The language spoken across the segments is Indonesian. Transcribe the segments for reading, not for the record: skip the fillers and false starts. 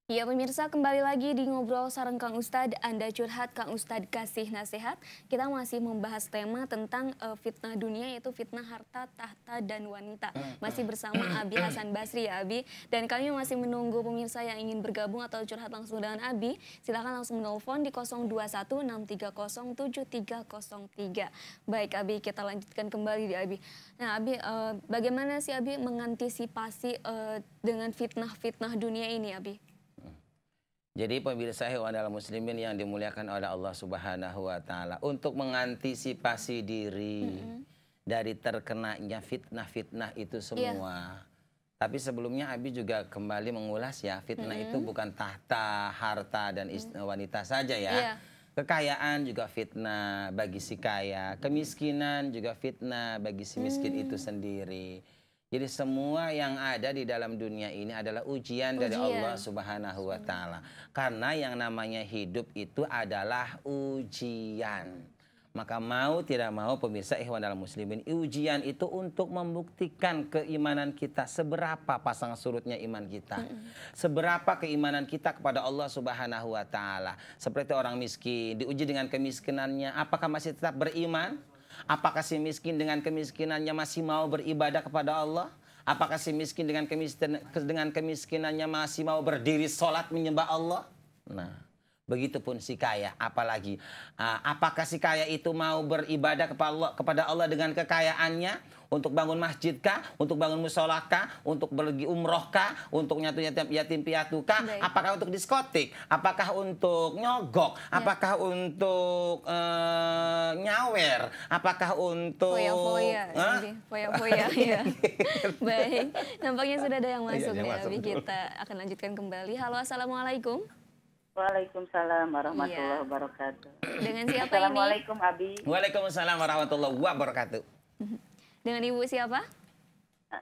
Ya pemirsa, kembali lagi di Ngobrol Sareng Kang Ustad. Anda curhat, Kang Ustad kasih nasihat. Kita masih membahas tema tentang fitnah dunia, yaitu fitnah harta, tahta, dan wanita. Masih bersama Abi Hasan Basri ya Abi. Dan kami masih menunggu pemirsa yang ingin bergabung atau curhat langsung dengan Abi. Silakan langsung menelpon di 021-630-7303. Baik Abi, kita lanjutkan kembali di Abi. Nah Abi, bagaimana sih Abi mengantisipasi dengan fitnah-fitnah dunia ini Abi? Jadi pemirsa hewan muslimin yang dimuliakan oleh Allah Subhanahu wa taala, untuk mengantisipasi diri dari terkenanya fitnah-fitnah itu semua. Tapi sebelumnya Abi juga kembali mengulas ya, fitnah itu bukan tahta, harta dan wanita saja ya. Kekayaan juga fitnah bagi si kaya, kemiskinan juga fitnah bagi si miskin itu sendiri. Jadi semua yang ada di dalam dunia ini adalah ujian dari Allah Subhanahu wa taala. Karena yang namanya hidup itu adalah ujian. Maka mau tidak mau pemirsa ikhwan dalam muslimin, ujian itu untuk membuktikan keimanan kita, seberapa pasang surutnya iman kita. Seberapa keimanan kita kepada Allah Subhanahu wa taala. Seperti orang miskin diuji dengan kemiskinannya, apakah masih tetap beriman? Apakah si miskin dengan kemiskinannya masih mau beribadah kepada Allah? Apakah si miskin dengan kemiskinannya masih mau berdiri sholat menyembah Allah? Nah, begitupun si kaya. Apalagi, apakah si kaya itu mau beribadah kepada Allah dengan kekayaannya? Untuk bangun masjid kah? Untuk bangun musola kah? Untuk pergi umroh kah? Untuk nyatu yatim piatu kah? Apakah untuk diskotik? Apakah untuk nyogok? Apakah untuk nyawer? Apakah untuk foya-foya? Foya-foya ya. Baik, nampaknya sudah ada yang masuk nih Abi. Kita akan lanjutkan kembali. Halo, assalamualaikum. Waalaikumsalam warahmatullahi wabarakatuh. Dengan siapa ini? Assalamualaikum Abi. Waalaikumsalam warahmatullahi wabarakatuh. Dengan Ibu siapa?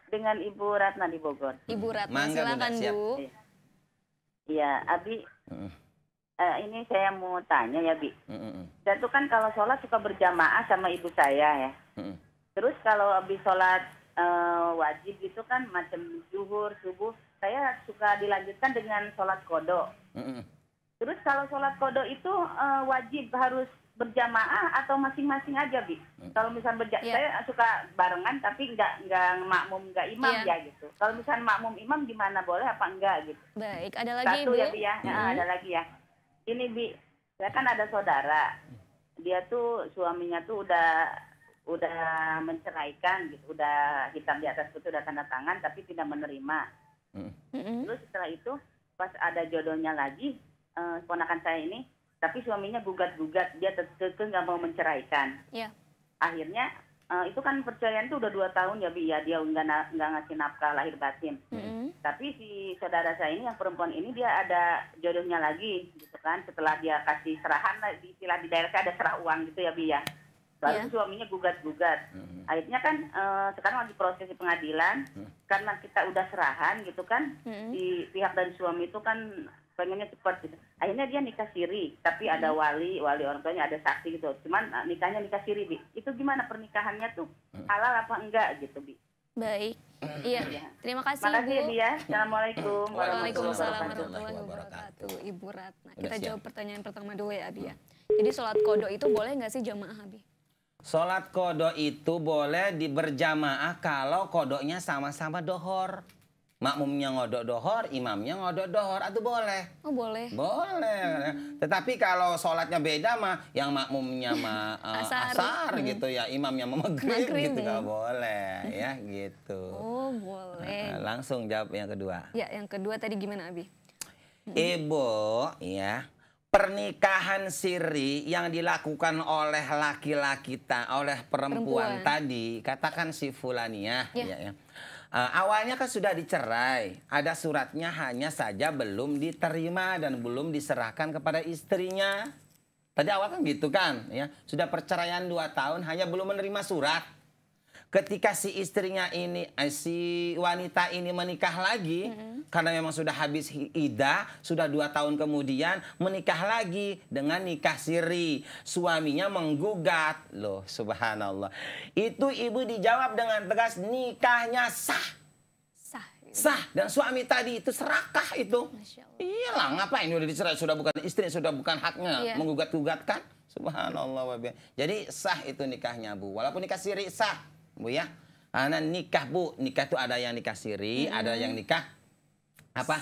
Dengan Ibu Ratna di Bogor. Ibu Ratna, silakan Bu. Iya, Abi. Ini saya mau tanya ya, Bi. Saya tuh kan kalau sholat suka berjamaah sama ibu saya ya. Terus kalau habis sholat wajib gitu kan, macam zuhur, subuh, saya suka dilanjutkan dengan sholat qodho. Terus kalau sholat qodho itu wajib harus berjamaah atau masing-masing aja, Bi? Kalau misalnya saya suka barengan tapi nggak makmum, nggak imam ya gitu. Kalau misalnya makmum imam gimana, boleh apa enggak gitu? Baik, ada lagi Satu Ibu? Ya, Bi ya. Ada lagi ya. Ini Bi, saya kan ada saudara. Dia tuh suaminya tuh udah menceraikan gitu, udah hitam di atas putih, udah tanda tangan tapi tidak menerima. Terus setelah itu pas ada jodohnya lagi, ponakan saya ini, tapi suaminya gugat-gugat, dia tetap nggak mau menceraikan. Akhirnya itu kan perceraian tuh udah 2 tahun ya Bi ya, dia nggak ngasih nafkah lahir batin. Tapi si saudara saya ini yang perempuan ini dia ada jodohnya lagi gitu kan, setelah dia kasih serahan, istilah di daerah saya ada serah uang gitu ya Bi ya. Lalu suaminya gugat-gugat. Akhirnya kan sekarang lagi proses di pengadilan, karena kita udah serahan gitu kan, di pihak dari suami itu kan pengennya cepat gitu. Akhirnya dia nikah siri, tapi ada wali orang tuanya, ada saksi gitu. Cuman nikahnya nikah siri, Bi. Itu gimana pernikahannya tuh? Halal apa enggak gitu, Bi? Baik. Iya. Terima kasih Makasih Ibu. Bi ya. Assalamualaikum Waalaikumsalam warahmatullahi wabarakatuh. Ibu Ratna. Kita jawab pertanyaan pertama dulu ya Abi ya. Jadi sholat qodho itu boleh nggak sih jamaah Abi? Sholat qodho itu boleh berjamaah kalau qodhonya sama-sama dohor. Makmumnya ngodok dohor, imamnya ngodok dohor, itu boleh. Oh boleh. Boleh. Tetapi kalau sholatnya beda mah, yang makmumnya mah asar gitu ya, imamnya mah maghrib gitu, nggak boleh ya gitu. Oh boleh. Langsung jawab yang kedua. Ya, yang kedua tadi gimana Abi? Ibu ya, pernikahan siri yang dilakukan oleh laki-laki, oleh perempuan tadi, katakan si Fulaniah ya. Awalnya kan sudah dicerai, ada suratnya, hanya saja belum diterima dan belum diserahkan kepada istrinya. Tadi awal kan gitu kan, ya sudah perceraian 2 tahun, hanya belum menerima surat. Ketika si istrinya ini, si wanita ini menikah lagi, karena memang sudah habis iddah, sudah 2 tahun kemudian menikah lagi dengan nikah siri. Suaminya menggugat, loh subhanallah. Itu ibu dijawab dengan tegas, nikahnya sah. Sah. Dan suami tadi itu serakah itu. Masya Allah. Iyalah, ngapain udah dicerai, sudah bukan istri, sudah bukan haknya, Iya. menggugat-gugatkan. Subhanallah wa bihamdih. Jadi sah itu nikahnya, Bu. Walaupun nikah siri sah, Bu ya. Karena nikah, Bu, nikah itu ada yang nikah siri, ada yang nikah apa?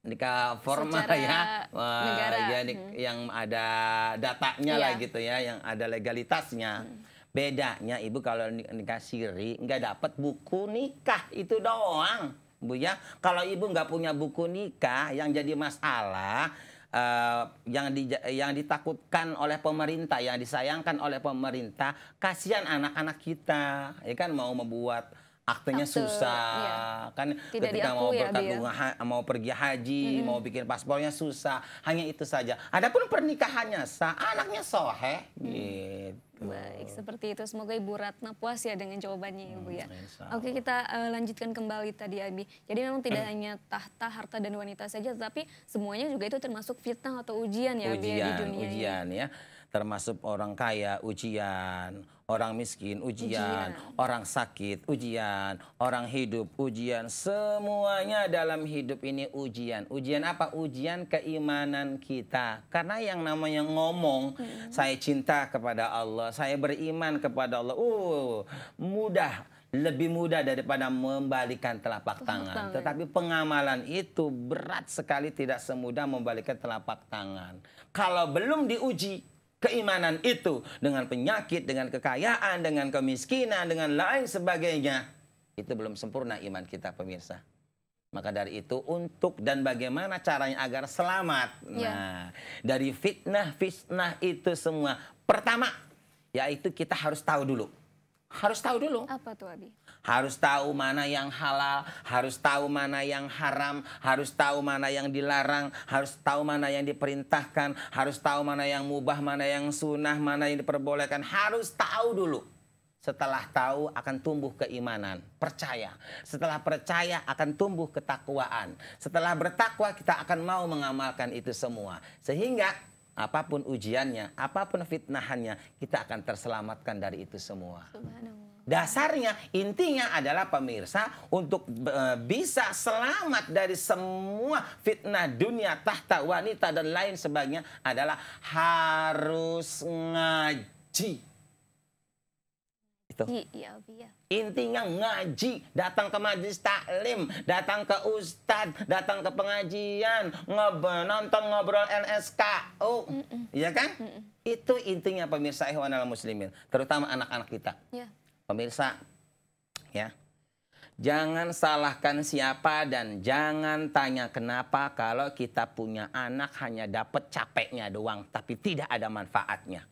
Nikah formal Secara ya. Wah, negara. ya, yang ada datanya lah Iya. gitu ya, yang ada legalitasnya. Bedanya Ibu kalau nikah siri nggak dapat buku nikah itu doang, Bu ya. Kalau Ibu nggak punya buku nikah, yang jadi masalah yang ditakutkan oleh pemerintah, yang disayangkan oleh pemerintah, kasihan anak-anak kita, ya kan mau membuat aktenya Akte, susah, iya. kan Tidak ketika diakui mau ya, Bi, ya. mau pergi haji, mau bikin paspornya susah, hanya itu saja. Adapun pernikahannya sah, anaknya soleh, gitu. Baik, seperti itu. Semoga Ibu Ratna puas ya dengan jawabannya Ibu ya. Insya Oke, kita lanjutkan kembali tadi Abi. Jadi memang tidak hanya tahta, harta, dan wanita saja, tapi semuanya juga itu termasuk fitnah atau ujian ya Abi ya, di dunia ini. ujian ya. Termasuk orang kaya ujian, orang miskin ujian, orang sakit ujian, orang hidup ujian. Semuanya dalam hidup ini ujian. Ujian apa? Ujian keimanan kita. Karena yang namanya ngomong, saya cinta kepada Allah, saya beriman kepada Allah. Mudah. Lebih mudah daripada membalikan telapak tangan. Tetapi pengamalan itu berat sekali, tidak semudah membalikan telapak tangan. Kalau belum diuji keimanan itu dengan penyakit, dengan kekayaan, dengan kemiskinan, dengan lain sebagainya, itu belum sempurna iman kita, pemirsa. Maka dari itu untuk dan bagaimana caranya agar selamat. Nah, dari fitnah itu semua. Pertama, yaitu kita harus tahu dulu. Harus tahu dulu. Apa tuh Abi? Harus tahu mana yang halal, harus tahu mana yang haram, harus tahu mana yang dilarang, harus tahu mana yang diperintahkan, harus tahu mana yang mubah, mana yang sunnah, mana yang diperbolehkan. Harus tahu dulu. Setelah tahu akan tumbuh keimanan, percaya. Setelah percaya akan tumbuh ketakwaan. Setelah bertakwa kita akan mau mengamalkan itu semua. Sehingga apapun ujiannya, apapun fitnahannya, kita akan terselamatkan dari itu semua. Subhanallah. Dasarnya, intinya adalah pemirsa, untuk bisa selamat dari semua fitnah dunia, tahta, wanita, dan lain sebagainya adalah harus ngaji. Itu. Iya, Abi ya. Intinya ngaji, datang ke majelis taklim, datang ke ustadz, datang ke pengajian, nonton ngobrol NSKO, iya kan? Itu intinya pemirsa ikhwanal muslimin, terutama anak-anak kita. Ya. Pemirsa, ya, jangan salahkan siapa dan jangan tanya kenapa kalau kita punya anak hanya dapat capeknya doang, tapi tidak ada manfaatnya.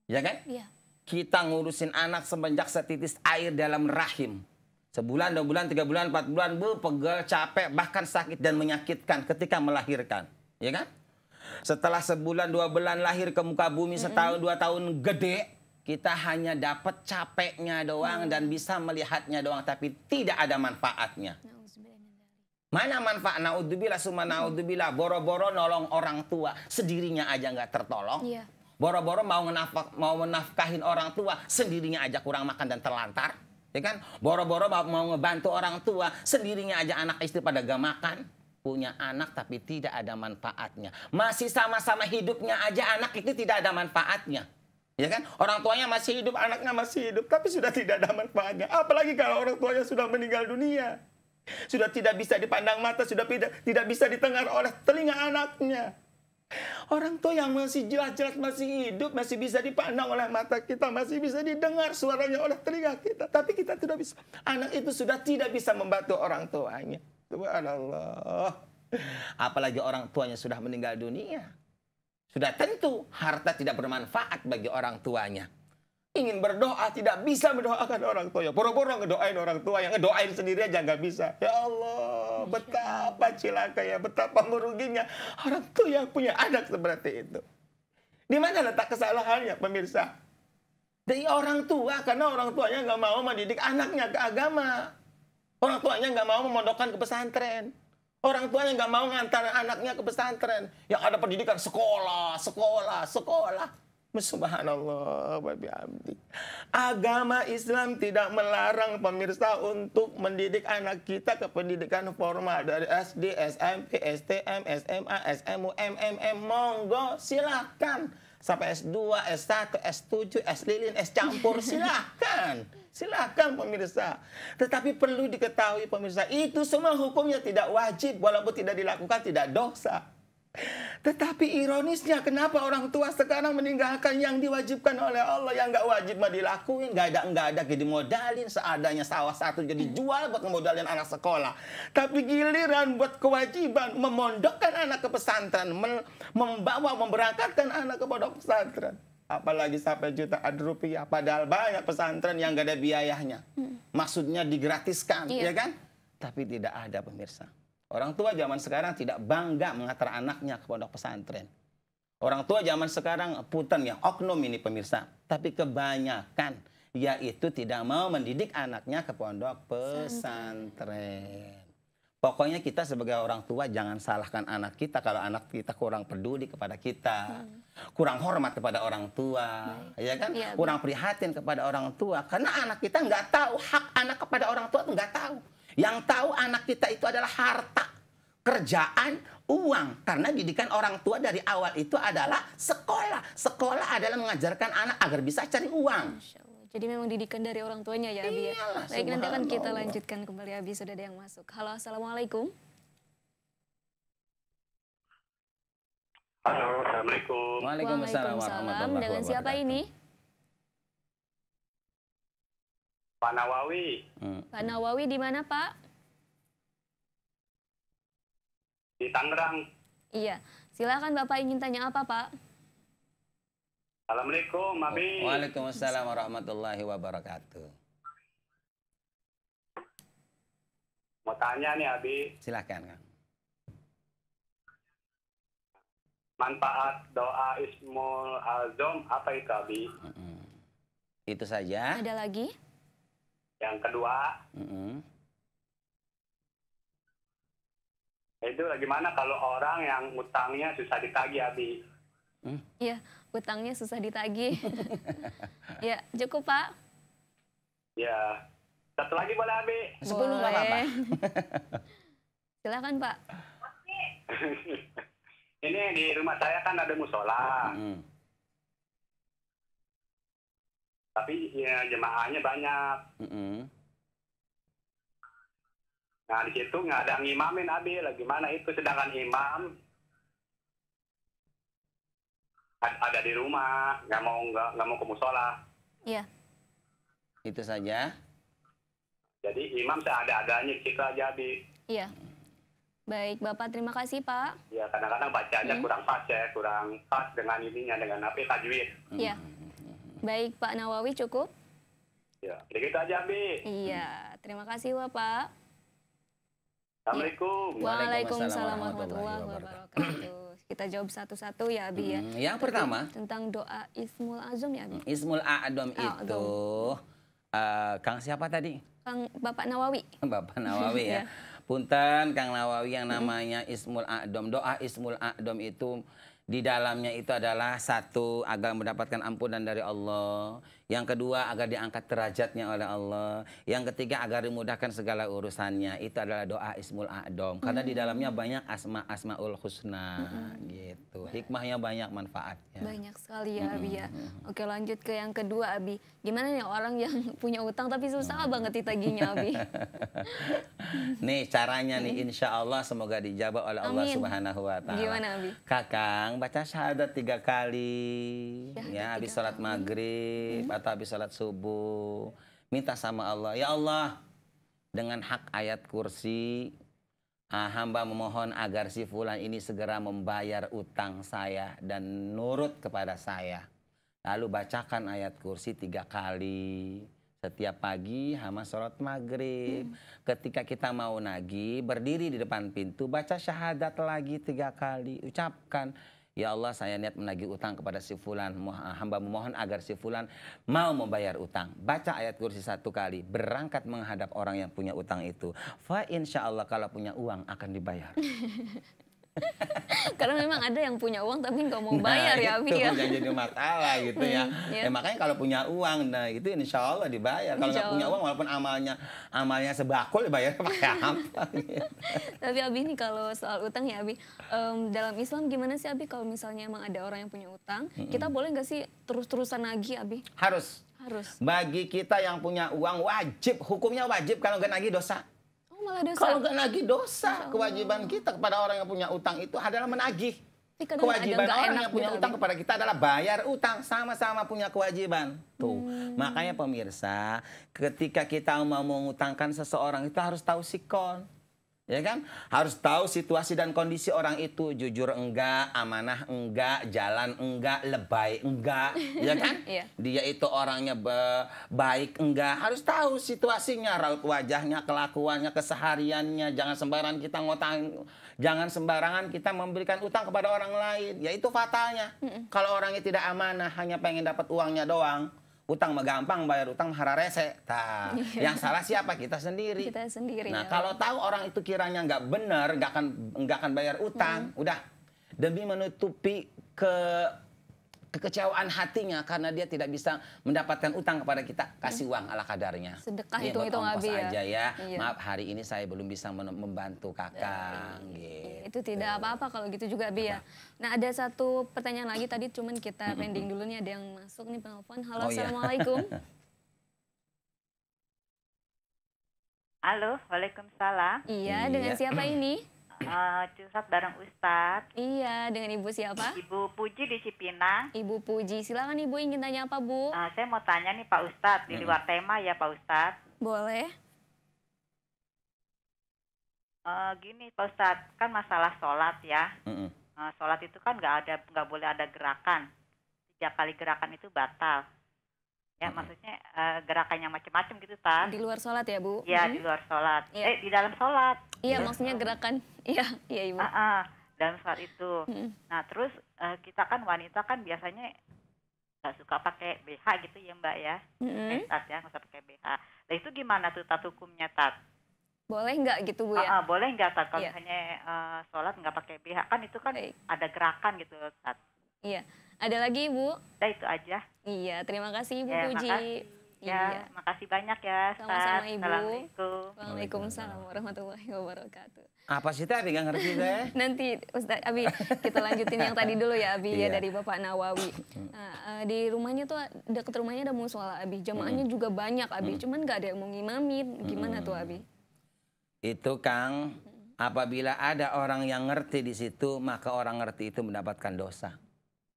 Ya kan? Iya. Kita ngurusin anak semenjak setitis air dalam rahim. Sebulan, 2 bulan, 3 bulan, 4 bulan, pegel, capek, bahkan sakit dan menyakitkan ketika melahirkan. Ya kan? Setelah sebulan, 2 bulan lahir ke muka bumi, setahun, 2 tahun gede, kita hanya dapat capeknya doang dan bisa melihatnya doang, tapi tidak ada manfaatnya. Mana manfaat? Naudzubillah, summa naudzubillah. Boro-boro nolong orang tua, sendirinya aja nggak tertolong. Iya. Boro-boro mau menafkahin orang tua, sendirinya aja kurang makan dan terlantar. Ya kan? Boro-boro mau ngebantu orang tua, sendirinya aja anak istri pada gak makan. Punya anak tapi tidak ada manfaatnya. Masih sama-sama hidupnya aja anak itu tidak ada manfaatnya. Ya kan? Orang tuanya masih hidup, anaknya masih hidup, tapi sudah tidak ada manfaatnya. Apalagi kalau orang tuanya sudah meninggal dunia. Sudah tidak bisa dipandang mata, sudah tidak bisa didengar oleh telinga anaknya. Orang tua yang masih jelas-jelas masih hidup, masih bisa dipandang oleh mata kita, masih bisa didengar suaranya oleh telinga kita. Tapi kita tidak bisa. Anak itu sudah tidak bisa membantu orang tuanya. Subhanallah. Apalagi orang tuanya sudah meninggal dunia. Sudah tentu harta tidak bermanfaat bagi orang tuanya. Ingin berdoa tidak bisa mendoakan orang tuanya. Boro-boro ngedoain orang tua, yang ngedoain sendiri aja nggak bisa. Ya Allah, betapa cilaka ya, betapa meruginya orang tua yang punya anak seperti itu. Di mana letak kesalahannya, pemirsa? Dari orang tua, karena orang tuanya nggak mau mendidik anaknya ke agama. Orang tuanya nggak mau memondokkan ke pesantren. Orang tuanya nggak mau ngantar anaknya ke pesantren. Yang ada pendidikan sekolah, sekolah, sekolah. Subhanallah wa bihamdi. Agama Islam tidak melarang pemirsa untuk mendidik anak kita ke pendidikan formal dari SD, SMP, STM, SMA, SMU, MMM. Monggo silakan. Sampai S2, S1, S7, S lilin, S campur, silakan. Silakan pemirsa. Tetapi perlu diketahui pemirsa, itu semua hukumnya tidak wajib, walaupun tidak dilakukan tidak dosa. Tetapi ironisnya, kenapa orang tua sekarang meninggalkan yang diwajibkan oleh Allah, yang nggak wajib mah dilakuin, nggak ada dimodalin, seadanya sawah satu jadi jual buat ngemodalin anak sekolah. Tapi giliran buat kewajiban memondokkan anak ke pesantren, memberangkatkan anak ke pondok pesantren, apalagi sampai jutaan rupiah, padahal banyak pesantren yang nggak ada biayanya. Maksudnya digratiskan, ya kan? Tapi tidak ada pemirsa. Orang tua zaman sekarang tidak bangga mengantar anaknya ke pondok pesantren. Orang tua zaman sekarang, punten ya, oknum ini pemirsa. Tapi kebanyakan, yaitu tidak mau mendidik anaknya ke pondok pesantren. Pokoknya kita sebagai orang tua jangan salahkan anak kita kalau anak kita kurang peduli kepada kita. Kurang hormat kepada orang tua. Ya kan? Ya, kurang prihatin kepada orang tua. Karena anak kita nggak tahu, hak anak kepada orang tua itu nggak tahu. Yang tahu anak kita itu adalah harta, kerjaan, uang. Karena didikan orang tua dari awal itu adalah sekolah. Sekolah adalah mengajarkan anak agar bisa cari uang. Masya Allah. Jadi memang didikan dari orang tuanya ya, Abi ya. Baik, nanti akan kita lanjutkan kembali, Abi. Sudah ada yang masuk. Halo, Assalamualaikum. Halo, Assalamualaikum. Waalaikumsalam warahmatullahi wabarakatuh. Dengan siapa ini? Pak Nawawi. Pak Nawawi di mana, Pak? Di Tangerang. Iya. Silakan Bapak ingin tanya apa, Pak? Assalamualaikum, Abi. Waalaikumsalam warahmatullahi wabarakatuh. Mau tanya nih, Abi. Silakan, Kang. Manfaat doa Ismul Azam apa itu, Abi? Itu saja. Ada lagi? Yang kedua, itu bagaimana kalau orang yang utangnya susah ditagih, Abi? Iya, utangnya susah ditagih. Ya, cukup, Pak. Ya, satu lagi boleh, Abi? 10 nggak apa-apa. Silakan, Pak. Ini di rumah saya kan ada musola. Tapi ya jemaahnya banyak. Nah di situ nggak ada ngimamin, Abi. Gimana itu? Sedangkan imam ada di rumah, nggak mau ke musola. Iya. Itu saja. Jadi imam seada-adanya gitu aja, Abi. Iya. Baik, Bapak, terima kasih, Pak. Ya kadang-kadang bacanya kurang pas ya, kurang pas dengan ininya, dengan apa tajwid. Iya. Baik, Pak Nawawi, cukup? Ya, begitu aja, Abi. Iya, terima kasih, Bapak. Assalamualaikum. Waalaikumsalam warahmatullahi wabarakatuh. Kita jawab satu-satu ya, Abi ya. Yang pertama, tentang doa Ismul Azam ya, Abi. Ismul A'dom itu, Kang siapa tadi? Kang Bapak Nawawi. Bapak Nawawi ya. Punten Kang Nawawi, yang namanya Ismul A'dom. Doa Ismul A'dom itu di dalamnya itu adalah satu, agar mendapatkan ampunan dari Allah. Yang kedua, agar diangkat derajatnya oleh Allah. Yang ketiga, agar dimudahkan segala urusannya. Itu adalah doa Ismul A'dom. Karena di dalamnya banyak asma'ul husna gitu. Hikmahnya banyak, manfaatnya. Banyak sekali ya, Abi ya. Oke, lanjut ke yang kedua, Abi. Gimana nih orang yang punya utang tapi susah banget ditagihnya, Abi? Nih caranya nih, insya Allah semoga dijawab oleh Allah Subhanahu wa Ta'ala. Gimana, Abi? Kakang baca syahadat 3 kali, ya habis sholat maghrib atau habis sholat subuh, minta sama Allah, ya Allah, dengan hak ayat kursi, hamba memohon agar si fulan ini segera membayar utang saya dan nurut kepada saya. Lalu bacakan ayat kursi 3 kali. Setiap pagi hama sholat maghrib. Ketika kita mau nagih, berdiri di depan pintu, baca syahadat lagi 3 kali. Ucapkan, ya Allah, saya niat menagih utang kepada si fulan. Hamba memohon agar si fulan mau membayar utang. Baca ayat kursi 1 kali. Berangkat menghadap orang yang punya utang itu. Fa insya Allah kalau punya uang akan dibayar. Karena memang ada yang punya uang tapi nggak mau bayar ya Abi ya. Itu yang jadi masalah gitu ya. Iya. Makanya kalau punya uang, nah itu insya Allah dibayar. Kalau nggak punya uang, walaupun amalnya sebakul, dibayar pakai apa? Gitu. Tapi Abi nih kalau soal utang ya Abi, dalam Islam gimana sih Abi kalau misalnya emang ada orang yang punya utang, kita boleh nggak sih terus-terusan nagih Abi? Harus. Bagi kita yang punya uang wajib, hukumnya wajib, kalau nggak nagih dosa. Malah dosa. Kalau nggak nagih dosa, kewajiban kita kepada orang yang punya utang itu adalah menagih. Kewajiban orang yang punya utang kepada kita adalah bayar utang, sama-sama punya kewajiban. Tuh, makanya pemirsa, ketika kita mau mengutangkan seseorang itu harus tahu sikon. Ya kan? Harus tahu situasi dan kondisi orang itu, jujur enggak, amanah enggak, jalan enggak, lebay enggak, ya kan? Iya. Dia itu orangnya baik enggak, harus tahu situasinya, raut wajahnya, kelakuannya, kesehariannya. Jangan sembarangan kita memberikan utang kepada orang lain. Ya itu fatalnya. Kalau orangnya tidak amanah, hanya pengen dapat uangnya doang. Utang mah gampang, bayar utang hara rese. Yang salah siapa? Kita sendiri. Kita sendiri. Nah, Ya. kalau tahu orang itu kiranya nggak benar, nggak akan bayar utang, udah demi menutupi kekecewaan hatinya karena dia tidak bisa mendapatkan utang kepada kita, kasih uang ala kadarnya. Sedekah Dia buat hitung-hitung ongkos Abi ya. aja ya. Iya. Maaf hari ini saya belum bisa membantu kakak. Gitu. Itu tidak apa-apa kalau gitu juga Abi ya. Nah ada satu pertanyaan lagi tadi cuman kita pending dulu nih, ada yang masuk nih penelpon. Halo, Oh, iya. Assalamualaikum. Halo, waalaikumsalam. Iya, Iya. dengan siapa ini? Curhat bareng Ustadz. Iya, dengan Ibu siapa? Ibu Puji di Cipinang. Ibu Puji. Silakan Ibu, ingin tanya apa Bu? Saya mau tanya nih Pak Ustadz, di luar tema ya Pak Ustadz. Boleh. Gini Pak Ustadz, kan masalah sholat ya. Mm-mm. Sholat itu kan nggak boleh ada gerakan. 3 kali gerakan itu batal. Ya maksudnya gerakannya macam-macam gitu Tan. Di luar sholat ya Bu? Ya di luar sholat. Iya. Di dalam sholat. Iya, maksudnya gerakan. Iya, iya Ibu. Dalam sholat itu. Nah terus kita kan wanita kan biasanya nggak suka pakai BH gitu ya Mbak ya. Tat ya, nggak usah pakai BH. Nah itu gimana tuh Tat hukumnya Tat? Boleh nggak gitu Bu ya? Boleh nggak Tat kalau Iya. misalnya sholat nggak pakai BH, kan itu kan Baik. ada gerakan gitu Tat. Iya. Ada lagi Ibu? Udah itu aja. Iya, terima kasih Ibu Ya, Puji. makasih. Iya. Ya, makasih banyak ya Tat. Sama-sama, Ibu. Assalamualaikum. Waalaikumsalam warahmatullahi wabarakatuh. Apa sih tadi nggak ngerti saya? Nanti Ustaz Abi kita lanjutin yang tadi dulu ya Abi ya, Iya. dari Bapak Nawawi. Nah, di rumahnya tuh dekat rumahnya ada musola Abi. Jamaahnya juga banyak Abi. Cuman nggak ada yang mau ngimamin. Gimana tuh Abi? Itu Kang, apabila ada orang yang ngerti di situ, maka orang ngerti itu mendapatkan dosa.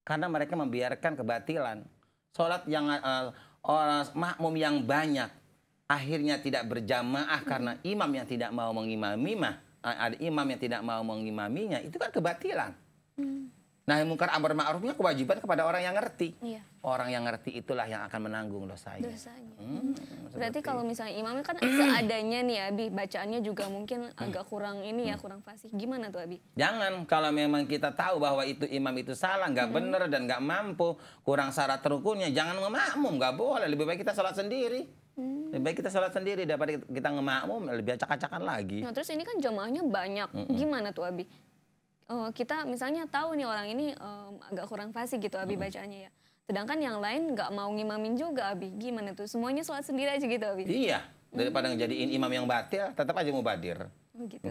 Karena mereka membiarkan kebatilan. Sholat yang orang makmum yang banyak akhirnya tidak berjamaah karena imam yang tidak mau ada imam yang tidak mau mengimaminya, itu kan kebatilan. Nah, mungkar amar ma'rufnya kewajiban kepada orang yang ngerti. Iya. Orang yang ngerti itulah yang akan menanggung dosanya. Berarti kalau misalnya imamnya kan seadanya nih Abi, bacaannya juga mungkin agak kurang ini ya, kurang fasih. Gimana tuh Abi? Jangan, kalau memang kita tahu bahwa itu imam itu salah, nggak benar dan nggak mampu, kurang syarat rukunnya, jangan ngemakmum, nggak boleh. Lebih baik kita sholat sendiri. Lebih baik kita sholat sendiri daripada kita ngemakmum, lebih acak-acakan lagi. Nah terus ini kan jamaahnya banyak. Gimana tuh Abi? Kita misalnya tahu nih orang ini agak kurang fasih gitu Abi bacaannya ya. Sedangkan yang lain nggak mau ngimamin juga Abi. Gimana tuh? Semuanya sholat sendiri aja gitu Abi? Iya, daripada ngejadiin imam yang batil, tetap aja mubadir. Begitu.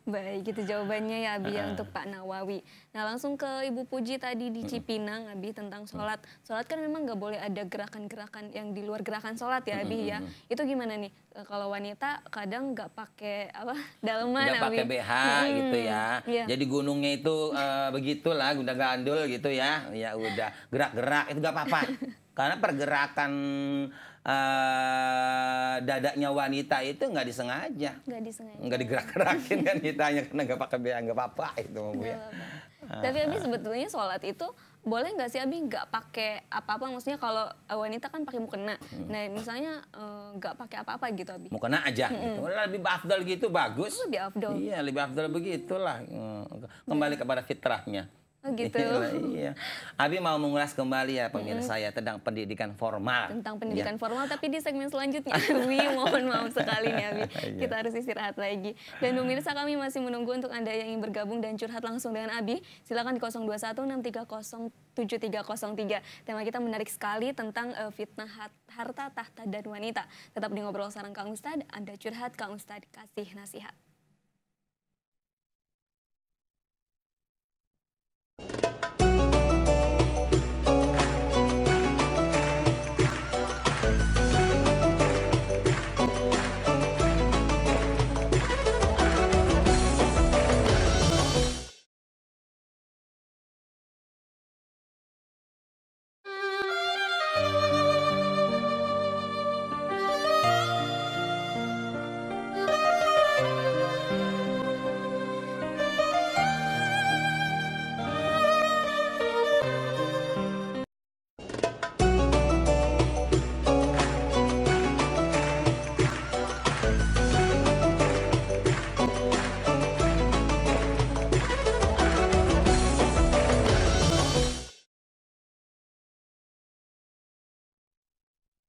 Baik, itu jawabannya ya Abi ya untuk Pak Nawawi. Nah langsung ke Ibu Puji tadi di Cipinang Abi tentang sholat. Sholat kan memang nggak boleh ada gerakan-gerakan yang di luar gerakan sholat ya Abi ya. Itu gimana nih? Kalau wanita kadang nggak pakai apa daleman Nggak Abi. pakai BH gitu ya. Iya. Jadi gunungnya itu begitulah, udah gandul gitu ya. Ya udah, gerak-gerak itu nggak apa-apa. Karena pergerakan dadanya wanita itu nggak disengaja. Nggak disengaja. Nggak digerak-gerakin kan ditanya karena nggak pakai BH, nggak apa-apa itu Bu ya. Tapi Abi sebetulnya sholat itu boleh nggak sih Abi nggak pakai apa-apa? Maksudnya kalau wanita kan pakai mukena. Nah misalnya nggak pakai apa-apa gitu Abi. Mukena aja gitu. Lebih afdal gitu bagus. Lebih afdol. Iya, lebih afdal begitulah. Kembali kepada fitrahnya. Oh gitu. Iya. Abi mau mengulas kembali ya pemirsa ya tentang pendidikan formal. Tentang pendidikan formal, tapi di segmen selanjutnya. Abi, mohon maaf sekali nih Abi. Kita harus istirahat lagi. Dan pemirsa, kami masih menunggu untuk Anda yang ingin bergabung dan curhat langsung dengan Abi. Silakan di 0216307303. Tema kita menarik sekali tentang fitnah harta, tahta, dan wanita. Tetap di Ngobrol Sareng Kang Ustadz, Anda curhat, Kang Ustadz kasih nasihat.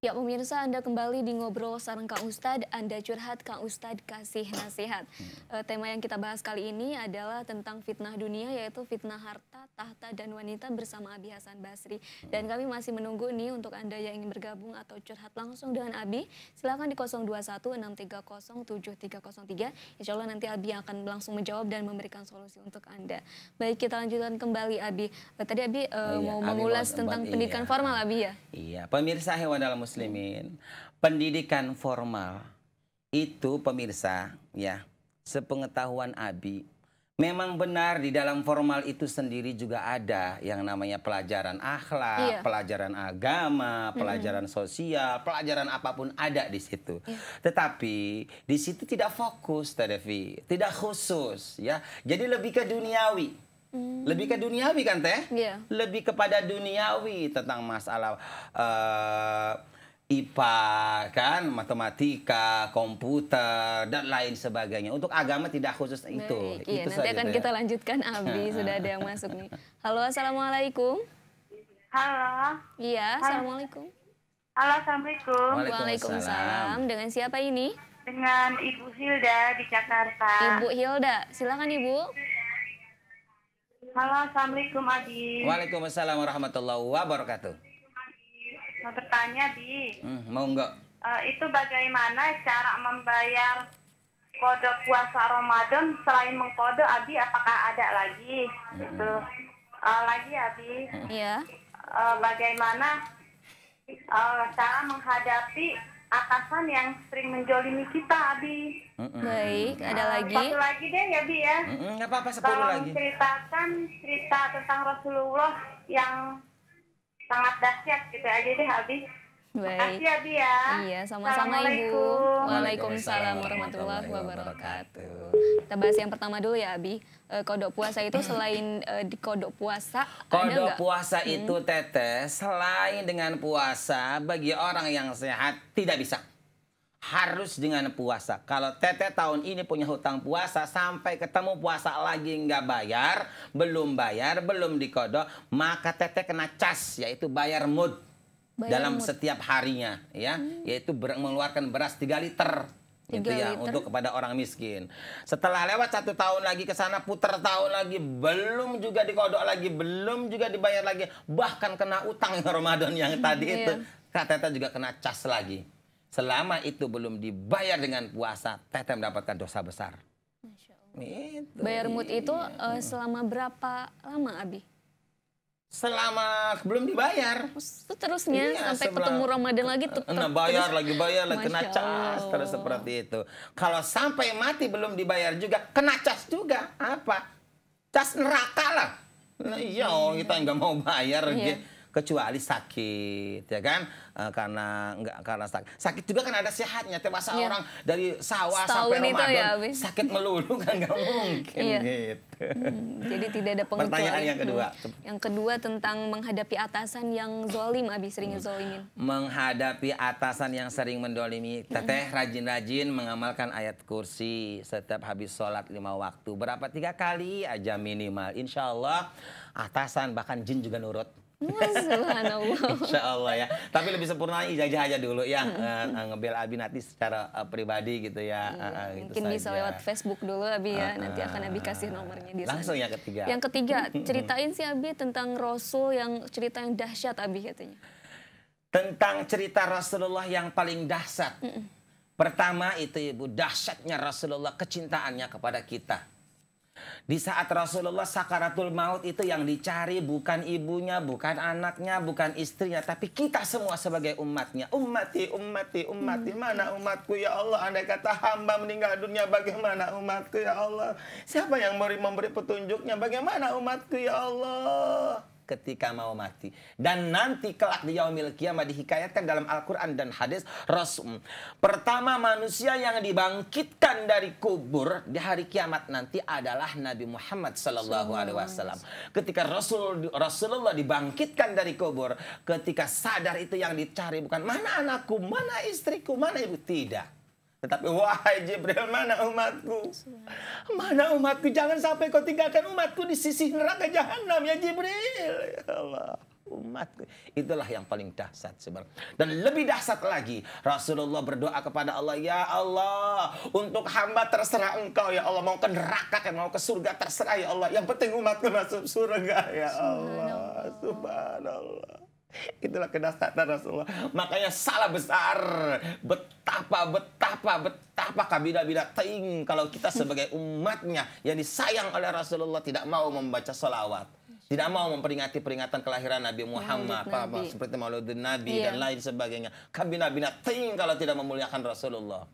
Ya pemirsa, Anda kembali di Ngobrol Sareng Kang Ustadz, Anda curhat, Kang Ustadz kasih nasihat. Tema yang kita bahas kali ini adalah tentang fitnah dunia, yaitu fitnah harta, tahta, dan wanita bersama Abi Hasan Basri. Dan kami masih menunggu nih untuk Anda yang ingin bergabung atau curhat langsung dengan Abi. Silakan di 0216307303. Insya Allah nanti Abi akan langsung menjawab dan memberikan solusi untuk Anda. Baik, kita lanjutkan kembali Abi. Tadi Abi mau mengulas tentang pendidikan formal Abi ya? Iya, pemirsa hewan dalam muslimin, pendidikan formal itu pemirsa ya, sepengetahuan Abi, memang benar di dalam formal itu sendiri juga ada yang namanya pelajaran akhlak, pelajaran agama, pelajaran sosial, pelajaran apapun ada di situ. Tetapi di situ tidak fokus, Teh Devi, tidak khusus ya. Jadi lebih ke duniawi. Lebih ke duniawi kan Teh? Lebih kepada duniawi tentang masalah IPA kan, matematika, komputer dan lain sebagainya. Untuk agama tidak khusus itu. Iya, itu nanti akan kita lanjutkan Abi. Sudah ada yang masuk nih. Halo, assalamualaikum. Halo. Iya, assalamualaikum. Halo, assalamualaikum. Waalaikumsalam. Dengan siapa ini? Dengan Ibu Hilda di Jakarta. Ibu Hilda, silakan Ibu. Halo, assalamualaikum Adi. Waalaikumsalam warahmatullahi wabarakatuh. Mau bertanya di, mau enggak? Itu bagaimana cara membayar kode puasa Ramadan selain mengkode Abi? Apakah ada lagi? Gitu. Lagi Abi. Iya. Bagaimana cara menghadapi atasan yang sering menjolimi kita, Abi? Baik, ada lagi. Satu lagi deh ya, Bi ya. Nggak apa-apa, 10 Tolong lagi. ceritakan cerita tentang Rasulullah yang sangat dahsyat gitu aja deh, Abi. Baik. Makasih Abi ya. Iya, sama-sama Ibu. Waalaikumsalam warahmatullahi wabarakatuh. Kita bahas yang pertama dulu ya Abi. Kodok puasa itu selain di kodok puasa Kodok puasa itu Teteh, selain dengan puasa bagi orang yang sehat tidak bisa. Harus dengan puasa. Kalau Teteh tahun ini punya hutang puasa sampai ketemu puasa lagi nggak bayar, belum dikodok, maka Teteh kena cas, yaitu bayar mud dalam setiap harinya, ya, yaitu mengeluarkan beras 3 liter. Itu ya, untuk kepada orang miskin. Setelah lewat 1 tahun lagi ke sana, putar tahun lagi, belum juga dikodok lagi, belum juga dibayar lagi, bahkan kena utang Ramadan yang tadi itu, Teteh juga kena cas lagi. Selama itu belum dibayar dengan puasa, Teteh mendapatkan dosa besar. Masya Allah. Itu, bayar mut itu selama berapa lama, Abi? Selama belum dibayar. Terusnya sampai ketemu Ramadan lagi tetap. Nah, bayar lagi, kena cas terus seperti itu. Kalau sampai mati belum dibayar juga, kena cas juga. Apa? Cas neraka lah. Nah, iya, kita nggak mau bayar. kecuali sakit, ya kan? Karena sakit juga kan ada sehatnya. Masa Iya. orang dari sawah Setahun sampai itu Ramadan ya, Abi. sakit melulu kan nggak mungkin Iya. gitu. Jadi tidak ada pengecualian. Pertanyaan yang kedua. Yang kedua tentang menghadapi atasan yang zolim, Abi sering zolimin. Menghadapi atasan yang sering mendolimi, teteh rajin-rajin mengamalkan ayat kursi setiap habis sholat 5 waktu. Berapa 3 kali aja minimal. Insya Allah atasan bahkan jin juga nurut. Subhanallah. Insya Allah ya. Tapi lebih sempurna ijazah aja dulu ya. Ngebel Abi nanti secara pribadi gitu ya. Gitu Mungkin bisa saja. lewat Facebook dulu Abi ya. Nanti akan Abi kasih nomornya di sana. Langsung yang ketiga. Yang ketiga, ceritain sih Abi tentang Rasul yang cerita yang dahsyat Abi katanya. Tentang cerita Rasulullah yang paling dahsyat. Pertama itu Ibu, dahsyatnya Rasulullah, kecintaannya kepada kita. Di saat Rasulullah sakaratul maut itu yang dicari bukan ibunya, bukan anaknya, bukan istrinya, tapi kita semua sebagai umatnya. Ummati, ummati, ummati. Mana umatku ya Allah? Andai kata hamba meninggal dunia, bagaimana umatku ya Allah? Siapa yang memberi petunjuknya? Bagaimana umatku ya Allah? Ketika mau mati. Dan nanti kelak di yaumil kiamah dihikayatkan dalam Al-Quran dan hadis Rasul. Pertama manusia yang dibangkitkan dari kubur di hari kiamat nanti adalah Nabi Muhammad SAW. Ketika Rasulullah dibangkitkan dari kubur, ketika sadar itu yang dicari bukan mana anakku, mana istriku, mana ibu, tidak. Tetapi wahai Jibril, mana umatku? Mana umatku? Jangan sampai kau tinggalkan umatku di sisi neraka jahanam ya Jibril. Ya Allah, umatku. Itulah yang paling dahsyat sebenarnya. Dan lebih dahsyat lagi, Rasulullah berdoa kepada Allah, ya Allah, untuk hamba terserah engkau ya Allah. Mau ke neraka, mau ke surga terserah ya Allah. Yang penting umatku masuk surga ya Allah. Subhanallah. Itulah kedahsyatan Rasulullah. Makanya salah besar. Betapa kabida-bida ting kalau kita sebagai umatnya yang disayang oleh Rasulullah tidak mau membaca salawat. Tidak mau memperingati peringatan kelahiran Nabi Muhammad. Seperti Mauludun Nabi dan lain sebagainya. Kabida-bida ting kalau tidak memuliakan Rasulullah.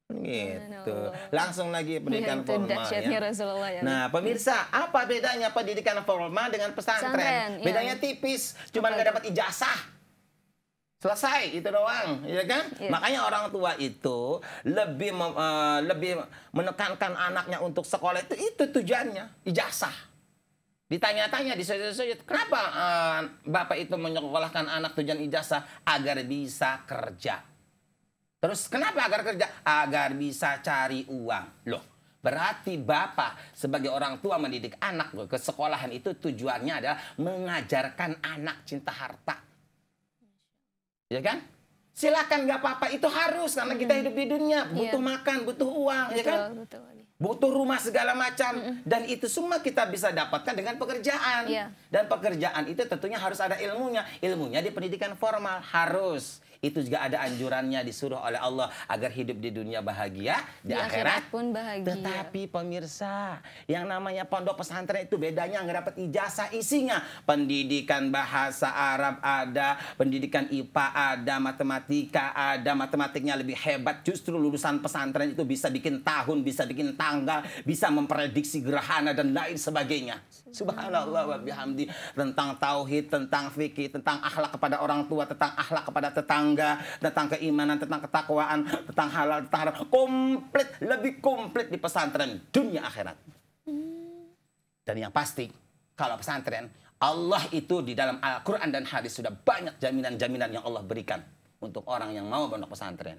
Gitu. Langsung lagi pendidikan formal ya. Rasulullah ya. Nah, pemirsa, apa bedanya pendidikan formal dengan pesantren? Bedanya tipis, cuma nggak dapat ijazah. Selesai, itu doang, ya kan? Iya. Makanya orang tua itu lebih menekankan anaknya untuk sekolah itu tujuannya, ijazah. Ditanya-tanya di sujud-sujud, kenapa bapak itu menyekolahkan anak tujuan ijazah? Agar bisa kerja. Terus kenapa agar kerja? Agar bisa cari uang. Loh, berarti bapak sebagai orang tua mendidik anak ke sekolahan itu tujuannya adalah mengajarkan anak cinta harta. Ya kan? Silakan nggak apa-apa, itu harus karena kita hidup di dunia, butuh makan, butuh uang, ya kan? Betul. Butuh rumah segala macam. Dan itu semua kita bisa dapatkan dengan pekerjaan. Dan pekerjaan itu tentunya harus ada ilmunya. Ilmunya di pendidikan formal harus. Itu juga ada anjurannya disuruh oleh Allah agar hidup di dunia bahagia, di akhirat pun bahagia. Tetapi pemirsa, yang namanya pondok pesantren itu bedanya nggak dapat ijazah, isinya pendidikan bahasa Arab ada, pendidikan IPA ada, matematika ada, matematiknya lebih hebat. Justru lulusan pesantren itu bisa bikin tahun, bisa bikin tanggal, bisa memprediksi gerhana dan lain sebagainya. Subhanallah wa bihamdi. Tentang tauhid, tentang fikih, tentang akhlak kepada orang tua, tentang akhlak kepada tetangga, tentang keimanan, tentang ketakwaan, tentang halal, tentang haram. Komplit, lebih komplit di pesantren dunia akhirat. Dan yang pasti, kalau pesantren, Allah itu di dalam Al-Quran dan hadis sudah banyak jaminan-jaminan yang Allah berikan untuk orang yang mau pondok pesantren.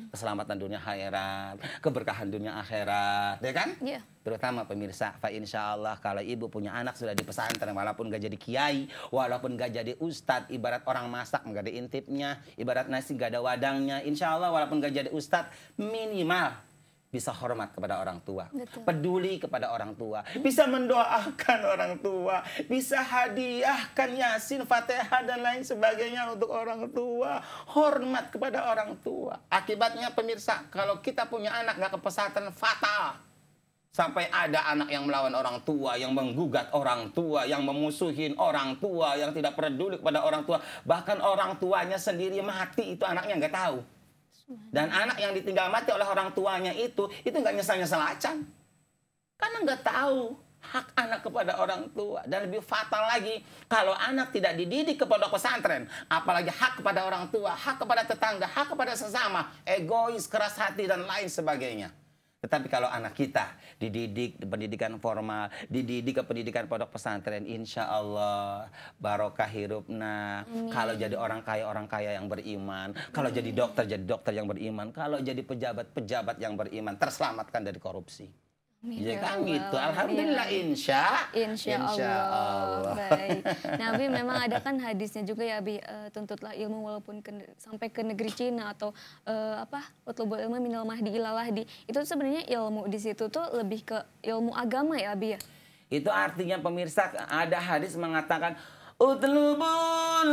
Keselamatan dunia akhirat, keberkahan dunia akhirat, ya kan? Iya. Terutama pemirsa, fa insya Allah kalau ibu punya anak sudah di pesantren, walaupun gak jadi kiai, walaupun gak jadi ustadz, ibarat orang masak gak ada intipnya, ibarat nasi gak ada wadangnya, insya Allah walaupun gak jadi ustadz, minimal bisa hormat kepada orang tua, peduli kepada orang tua, bisa mendoakan orang tua, bisa hadiahkan Yasin, Fatihah dan lain sebagainya untuk orang tua, hormat kepada orang tua. Akibatnya pemirsa, kalau kita punya anak gak ke pesantren, fatal. Sampai ada anak yang melawan orang tua, yang menggugat orang tua, yang memusuhin orang tua, yang tidak peduli kepada orang tua, bahkan orang tuanya sendiri mati, itu anaknya nggak tahu. Dan anak yang ditinggal mati oleh orang tuanya itu nggak nyesal-nyesal acan. Karena nggak tahu hak anak kepada orang tua. Dan lebih fatal lagi, kalau anak tidak dididik ke pondok pesantren, apalagi hak kepada orang tua, hak kepada tetangga, hak kepada sesama, egois, keras hati, dan lain sebagainya. Tetapi kalau anak kita dididik pendidikan formal, dididik ke pendidikan pondok pesantren, insya Allah barokah hirupna. Kalau jadi orang kaya yang beriman. Kalau jadi dokter yang beriman. Kalau jadi pejabat yang beriman, terselamatkan dari korupsi. Ya kan gitu. Alhamdulillah, insya Allah. Baik. Nah, Abi memang ada kan hadisnya juga ya, Abi, tuntutlah ilmu walaupun sampai ke negeri Cina atau utlubul ilma minal mahdi ilal lahdi. Itu sebenarnya ilmu di situ tuh lebih ke ilmu agama ya, Abi ya. Itu artinya pemirsa, ada hadis mengatakan utlubul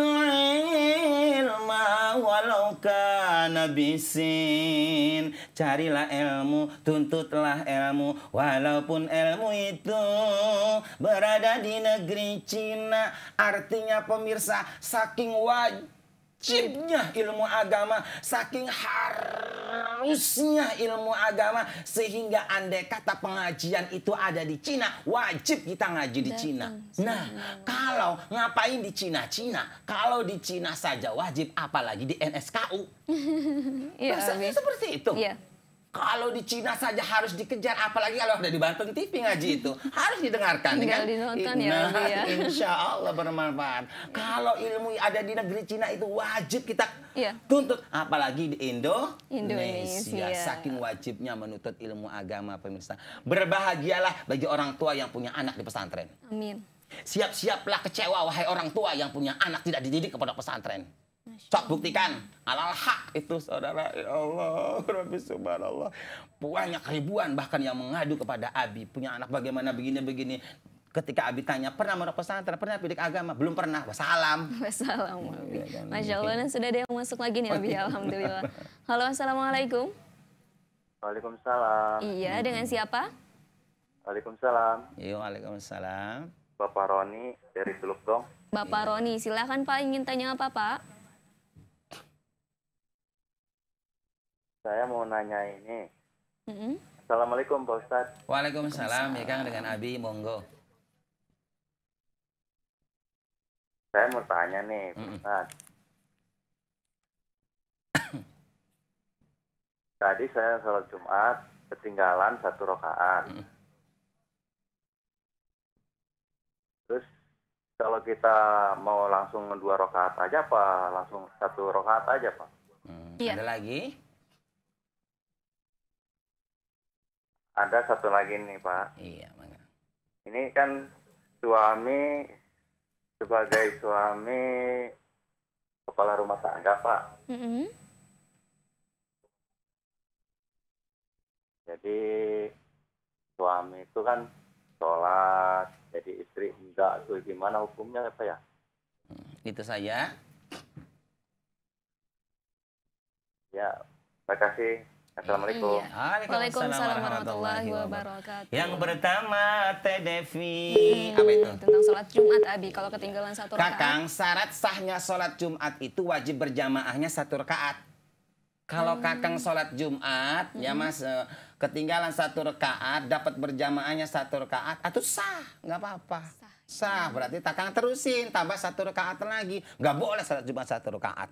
ilma walau kana bisin. Carilah ilmu, tuntutlah ilmu, walaupun ilmu itu berada di negeri Cina. Artinya pemirsa, saking wajibnya ilmu agama, saking harusnya ilmu agama, sehingga andai kata pengajian itu ada di Cina, wajib kita ngaji di Cina. Nah, kalau ngapain di Cina? Kalau di Cina saja wajib, apalagi di NSKU. Rasanya seperti itu. Iya. Kalau di Cina saja harus dikejar, apalagi kalau udah di Banten TV ngaji itu harus didengarkan. Tinggal dinonton ya, Abi ya. Insya Allah bermanfaat. Kalau ilmu ada di negeri Cina itu wajib kita tuntut, apalagi di Indonesia. Saking wajibnya menuntut ilmu agama, pemirsa. Berbahagialah bagi orang tua yang punya anak di pesantren. Amin. Siap-siaplah kecewa wahai orang tua yang punya anak tidak dididik kepada pesantren. Sok buktikan alal hak itu, saudara. Ya Allah, Rabbi subhanallah. Banyak ribuan bahkan yang mengadu kepada Abi, punya anak bagaimana begini-begini. Ketika Abi tanya, pernah mondok pesantren, pernah pendidik agama? Belum pernah. Wassalam. Wassalam, Abi. Masya Allah, dan sudah ada yang masuk lagi nih, Abi. Alhamdulillah. Halo, assalamualaikum. Waalaikumsalam. Iya, dengan siapa? Waalaikumsalam. Iya, waalaikumsalam. Bapak Roni dari Teluk Dong. Bapak Roni, silakan Pak, ingin tanya apa, Pak? Saya mau nanya ini. Assalamualaikum Pak Ustadz. Waalaikumsalam, ya Kang, dengan Abi, monggo. Saya mau tanya nih, Pak Ustadz. Tadi saya sholat Jumat, ketinggalan 1 rakaat. Terus kalau kita mau langsung 2 rakaat aja apa langsung 1 rakaat aja, Pak? Ada lagi? Ada satu lagi nih, Pak. Iya, mangga. Ini kan suami, sebagai suami kepala rumah tangga, Pak. Jadi suami itu kan sholat, jadi istri enggak, tuh gimana hukumnya, Pak ya? Itu saja. Ya, terima kasih. Assalamualaikum. Waalaikumsalam warahmatullahi wabarakatuh. Yang pertama, Teh Devi. Apa itu? Tentang sholat Jumat, Abi. Kalau ketinggalan 1 rakaat. Kakang, syarat sahnya sholat Jumat itu wajib berjamaahnya 1 rakaat. Kalau Kakang sholat Jumat, ya Mas, ketinggalan 1 rakaat, dapat berjamaahnya 1 rakaat, itu sah, nggak apa-apa. Sah, berarti Kakang terusin, tambah 1 rakaat lagi. Nggak boleh sholat Jumat 1 rakaat.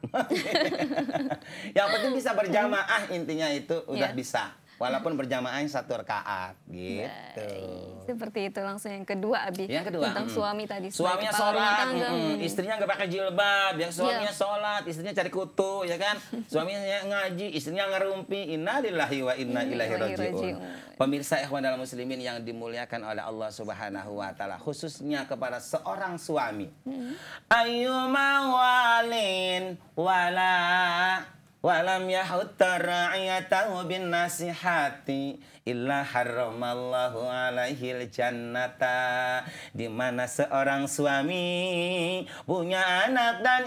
Yang penting bisa berjamaah, intinya itu udah bisa. Walaupun berjamaahnya 1 rakaat, gitu. Baik. Seperti itu. Langsung yang kedua, Abi. Yang kedua, tentang suami tadi. Suaminya sholat, istrinya nggak pakai jilbab. Yang suaminya sholat, istrinya cari kutu, ya kan? Suaminya ngaji, istrinya ngerumpi. Inna lillahi wa inna ilaihi raji'un. Pemirsa ikhwan dalam muslimin yang dimuliakan oleh Allah Subhanahu wa taala, khususnya kepada seorang suami. Ayyuma walin walam yahutta ra'iyatahu bin nasihati illa harramallahu alaihil jannata. Di mana seorang suami punya anak dan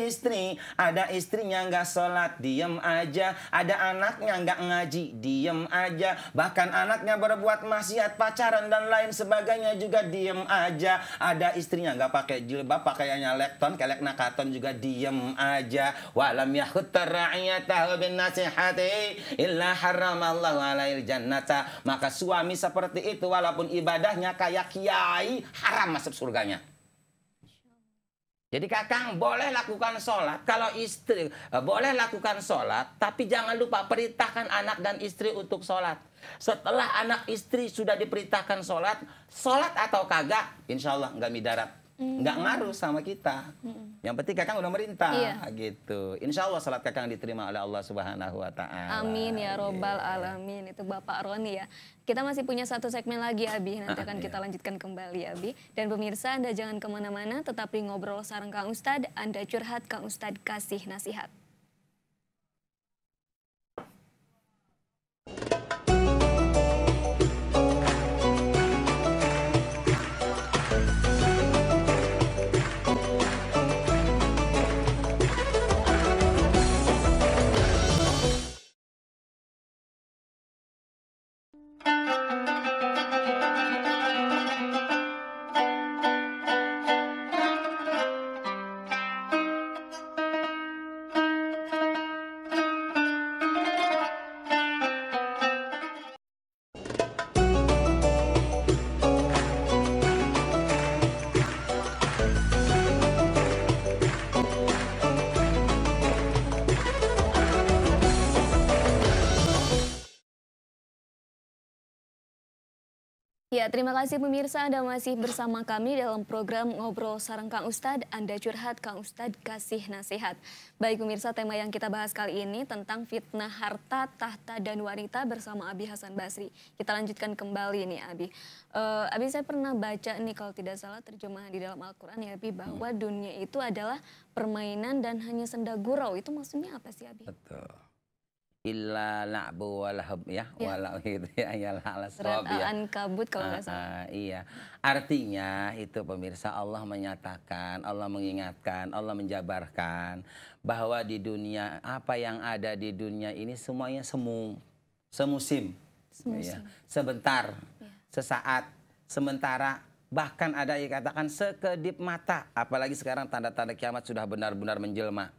istri, ada istrinya nggak sholat, diem aja, ada anaknya nggak ngaji, diem aja, bahkan anaknya berbuat maksiat, pacaran dan lain sebagainya juga diem aja, ada istrinya nggak pakai jilbab, pakaiannya lekton, kelek nakaton juga diem aja. Walam yahutta ra'iyatahu bin nasihati illa harramallahu alaihil jannata. jannata. Maka suami seperti itu walaupun ibadahnya kayak kiai, haram masuk surganya. Jadi kakang boleh lakukan sholat, kalau istri boleh lakukan sholat, tapi jangan lupa perintahkan anak dan istri untuk sholat. Setelah anak istri sudah diperintahkan sholat, sholat atau kagak, insya Allah nggak midarat, nggak ngaruh sama kita. Yang penting kakang udah merintah, gitu. Insya Allah sholat kakang diterima oleh Allah Subhanahu Wa Taala. Amin ya robbal alamin. Itu Bapak Roni ya. Kita masih punya satu segmen lagi Abi, nanti akan kita lanjutkan kembali Abi. Dan pemirsa Anda jangan kemana-mana, tetap di Ngobrol Sareng Kang Ustadz. Anda curhat, Kang Ustadz kasih nasihat. Ya, terima kasih pemirsa Anda masih bersama kami dalam program Ngobrol Sareng Kang Ustadz. Anda curhat, Kang Ustadz kasih nasihat. Baik pemirsa, tema yang kita bahas kali ini tentang fitnah harta, tahta, dan wanita bersama Abi Hasan Basri. Kita lanjutkan kembali nih Abi. Abi saya pernah baca nih kalau tidak salah terjemahan di dalam Al-Quran ya Abi, bahwa dunia itu adalah permainan dan hanya senda gurau. Itu maksudnya apa sih Abi? Betul. Illa la'bu walahab ya, walau gitu ya, ya Surat Al-Ankabut kalau nggak salah. Iya, artinya itu pemirsa Allah menyatakan, Allah mengingatkan, Allah menjabarkan bahwa di dunia, apa yang ada di dunia ini semuanya semusim. Ya. Sebentar, sesaat, sementara, bahkan ada yang katakan sekedip mata. Apalagi sekarang tanda-tanda kiamat sudah benar-benar menjelma.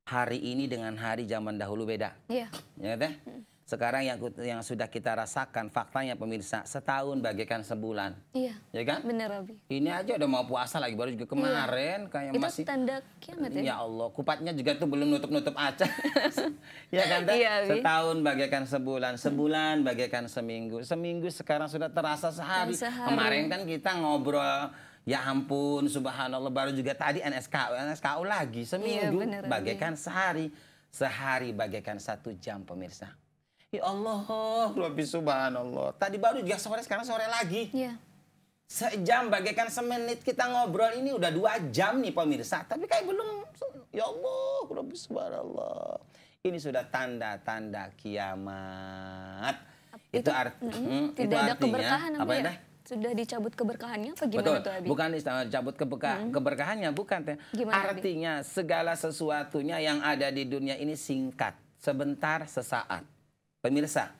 Hari ini dengan hari zaman dahulu beda. Iya. Ya, teh? Sekarang yang sudah kita rasakan, faktanya pemirsa, setahun bagaikan sebulan. Iya. Ya kan? Bener Abi. Ini aja udah mau puasa lagi, baru juga kemarin kayak itu masih. Itu tanda kiamat ya? Ya Allah, kupatnya juga tuh belum nutup-nutup aja. Ya kan teh? Iya, setahun bagaikan sebulan, sebulan bagaikan seminggu. Seminggu sekarang sudah terasa sehari. Kemarin kan kita ngobrol. Ya ampun, subhanallah, baru juga tadi NSKU lagi, seminggu bagaikan sehari, sehari bagaikan 1 jam pemirsa. Ya Allah, lebih subhanallah. Tadi baru juga sore, sekarang sore lagi. Iya. Sejam bagaikan semenit kita ngobrol ini udah 2 jam nih pemirsa. Tapi kayak belum, ya Allah, lebih subhanallah. Ini sudah tanda-tanda kiamat. Itu tidak ada keberkahan apa ya? Sudah dicabut keberkahannya apa gimana tuh Abi? Bukan dicabut keberkahannya, bukan teh. Artinya segala sesuatunya yang ada di dunia ini singkat, sebentar, sesaat. Pemirsa,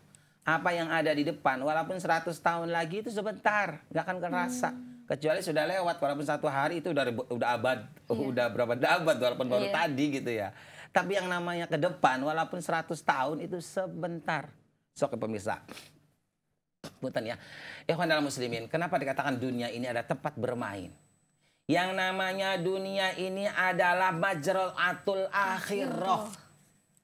apa yang ada di depan walaupun 100 tahun lagi itu sebentar, nggak akan kerasa. Kecuali sudah lewat, walaupun 1 hari itu udah abad, udah berapa abad walaupun baru tadi gitu ya. Tapi yang namanya ke depan walaupun 100 tahun itu sebentar. Sok pemirsa. Punten ya. Ikhwan dalam muslimin, kenapa dikatakan dunia ini ada tempat bermain? Yang namanya dunia ini adalah majra'atul akhirah.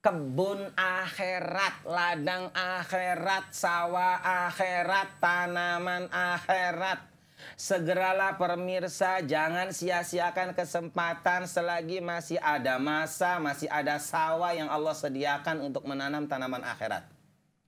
Kebun akhirat, ladang akhirat, sawah akhirat, tanaman akhirat. Segeralah pemirsa, jangan sia-siakan kesempatan selagi masih ada masa, masih ada sawah yang Allah sediakan untuk menanam tanaman akhirat.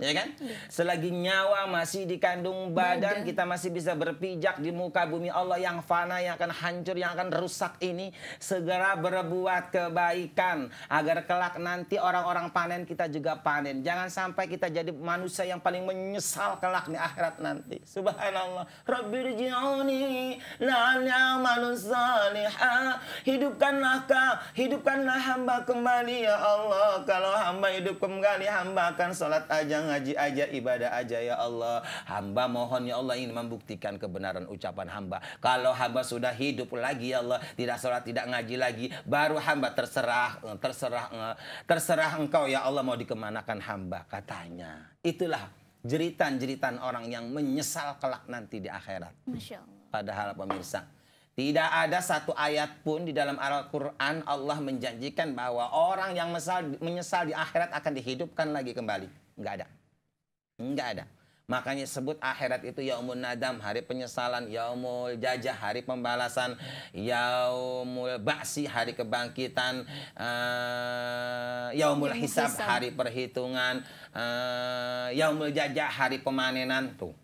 Ya kan? Selagi nyawa masih dikandung badan, kita masih bisa berpijak di muka bumi Allah yang fana, yang akan hancur, yang akan rusak ini. Segera berbuat kebaikan agar kelak nanti orang-orang panen, kita juga panen. Jangan sampai kita jadi manusia yang paling menyesal kelak di akhirat nanti. Subhanallah. Rabbirji'uni la'alli a'malu salihah. Hidupkanlah hamba kembali ya Allah. Kalau hamba hidup kembali, hamba akan sholat aja, ngaji aja, ibadah aja ya Allah. Hamba mohon ya Allah ingin membuktikan kebenaran ucapan hamba. Kalau hamba sudah hidup lagi ya Allah, tidak sholat, tidak ngaji lagi, baru hamba terserah engkau ya Allah mau dikemanakan hamba, katanya. Itulah jeritan-jeritan orang yang menyesal kelak nanti di akhirat. Masya Allah. Padahal pemirsa, tidak ada satu ayat pun di dalam Al-Quran Allah menjanjikan bahwa orang yang menyesal di akhirat akan dihidupkan lagi kembali. Enggak ada. Enggak ada. Makanya sebut akhirat itu yaumul nadam, hari penyesalan, yaumul jajah, hari pembalasan, yaumul ba'si, hari kebangkitan, yaumul hisab, hari perhitungan, yaumul jajah, hari pemanenan. Tuh,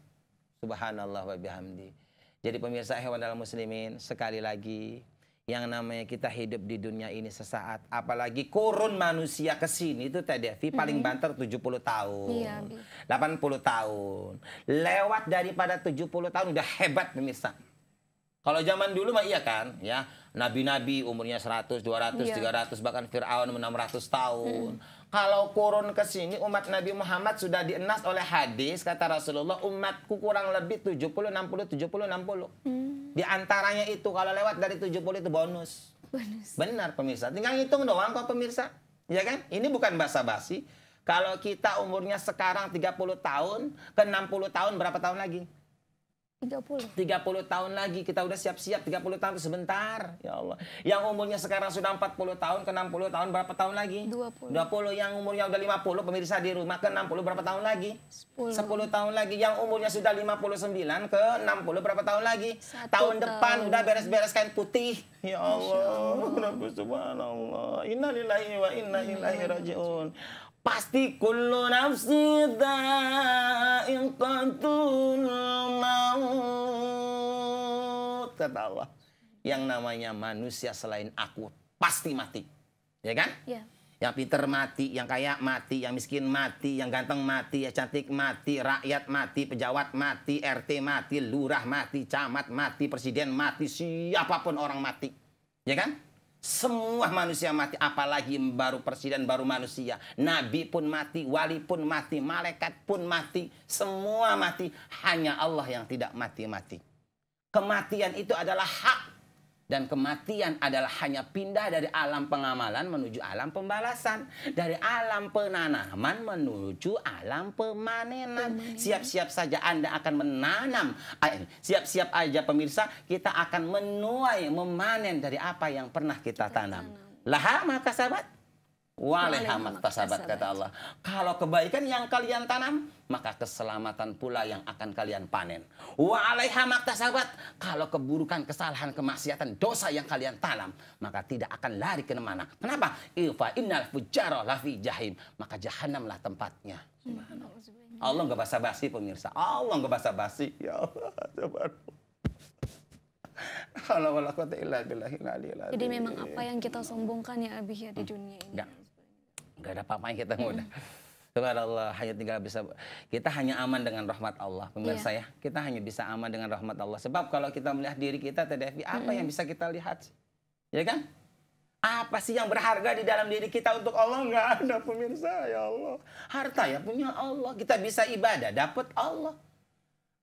subhanallah wa bihamdi. Jadi pemirsa hewan dalam muslimin, sekali lagi, yang namanya kita hidup di dunia ini sesaat, apalagi kurun manusia ke sini itu tadi paling banter 70 tahun. Iya, 80 tahun. Lewat daripada 70 tahun udah hebat pemirsa. Kalau zaman dulu mah iya kan, ya. Nabi-nabi umurnya 100, 200, 300, bahkan Fir'aun 600 tahun. Kalau kurun ke sini umat Nabi Muhammad sudah dienas oleh hadis kata Rasulullah, umatku kurang lebih 70, 60, 70, 60. Di antaranya itu kalau lewat dari 70 itu bonus. Benar pemirsa. Tinggal hitung doang kok pemirsa. Ya kan? Ini bukan basa-basi. Kalau kita umurnya sekarang 30 tahun, ke 60 tahun berapa tahun lagi? 30 tahun lagi kita udah siap-siap. 30 tahun itu sebentar, ya Allah. Yang umurnya sekarang sudah 40 tahun ke 60 tahun berapa tahun lagi? 20. Yang umurnya udah 50 pemirsa di rumah ke 60 berapa tahun lagi? 10 tahun lagi. Yang umurnya sudah 59 ke 60 berapa tahun lagi? Tahun depan udah beres-beres kain putih. Ya Allah, subhanallah. Innalillahi wa inna ilaihi rajiun. Pasti kullu nafsi dha'iqatul maut. Kata Allah. Yang namanya manusia selain aku pasti mati. Ya kan? Ya. Yang pinter mati, yang kaya mati, yang miskin mati, yang ganteng mati, yang cantik mati, rakyat mati, pejabat mati, RT mati, lurah mati, camat mati, presiden mati, siapapun orang mati. Ya kan? Semua manusia mati, apalagi baru presiden, baru manusia. Nabi pun mati, wali pun mati, malaikat pun mati. Semua mati, hanya Allah yang tidak mati-mati. Kematian itu adalah hak. Dan kematian adalah hanya pindah dari alam pengamalan menuju alam pembalasan. Dari alam penanaman menuju alam pemanenan. Siap-siap saja Anda akan menanam. Siap-siap aja pemirsa, kita akan menuai, memanen dari apa yang pernah kita tanam. Laha maka sahabat. Waleha maktasabat kata Allah. Kalau kebaikan yang kalian tanam, maka keselamatan pula yang akan kalian panen. Waleha maktasabat. Kalau keburukan, kesalahan, kemaksiatan, dosa yang kalian tanam, maka tidak akan lari ke mana. Kenapa? Ifa innal fujjara lafi jahim. Maka jahanamlah tempatnya. Allah nggak basa-basi pemirsa. Allah nggak basa-basi. Ya Allah. Jadi memang apa yang kita sombongkan ya Abi ya di dunia ini. Enggak ada apa-apa yang kita mudah. Subhanallah, hanya tinggal bisa kita hanya aman dengan rahmat Allah. Pemirsa ya, kita hanya bisa aman dengan rahmat Allah. Sebab kalau kita melihat diri kita TDFI, apa yang bisa kita lihat? Ya kan? Apa sih yang berharga di dalam diri kita untuk Allah? Enggak ada pemirsa, ya Allah. Harta ya punya Allah. Kita bisa ibadah, dapat Allah.